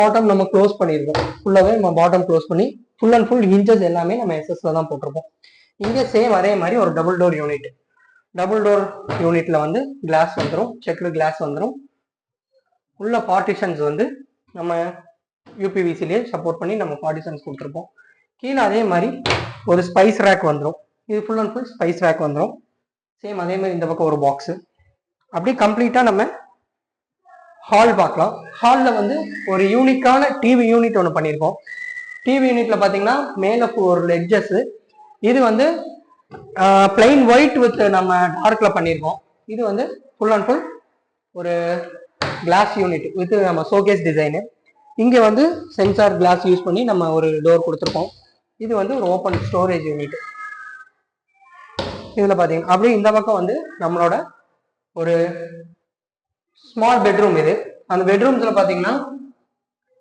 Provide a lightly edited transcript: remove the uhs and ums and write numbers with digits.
Bottom நம்ம close பண்ணியிருக்கோம். ஃபுல்லாகவே நம்ம பாட்டம் க்ளோஸ் பண்ணி ஃபுல் அண்ட் ஃபுல் ஹிஞ்சஸ் எல்லாமே நம்ம எஸ்எஸ்ல தான் போட்டிருப்போம். இங்கே சேம் அதே மாதிரி ஒரு double door unit. Double door யூனிட்ல வந்து கிளாஸ் வந்துடும், செக்டு கிளாஸ் வந்துடும். உள்ள பார்ட்டிஷன்ஸ் வந்து நம்ம யூபிவிசிலேயே சப்போர்ட் பண்ணி நம்ம பார்ட்டிஷன்ஸ் கொடுத்துருப்போம். கீழே அதே மாதிரி ஒரு ஸ்பைஸ் ரேக் வந்துடும். இது full and full spice rack வந்துடும். சேம் அதே மாதிரி இந்த பக்கம் ஒரு பாக்ஸு. அப்படி கம்ப்ளீட்டாக நம்ம ஹால் பார்க்கலாம். ஹாலில் வந்து ஒரு யூனிக்கான டிவி யூனிட் ஒன்று பண்ணியிருக்கோம். டிவி யூனிட்ல பார்த்தீங்கன்னா மேலே ஒரு எட்ஜஸ். இது வந்து பிளைன் ஒயிட் வித் நம்ம டார்க்ல பண்ணியிருக்கோம். இது வந்து ஃபுல் அண்ட் ஃபுல் ஒரு கிளாஸ் யூனிட் வித் நம்ம ஷோகேஸ் டிசைனு. இங்கே வந்து சென்சார் கிளாஸ் யூஸ் பண்ணி நம்ம ஒரு டோர் கொடுத்துருக்கோம். இது வந்து ஒரு ஓப்பன் ஸ்டோரேஜ் யூனிட். இதில் பார்த்தீங்கன்னா அப்படியே இந்த பக்கம் வந்து நம்மளோட ஒரு ஸ்மால் பெட்ரூம். இது அந்த பெட்ரூம்ஸில் பார்த்தீங்கன்னா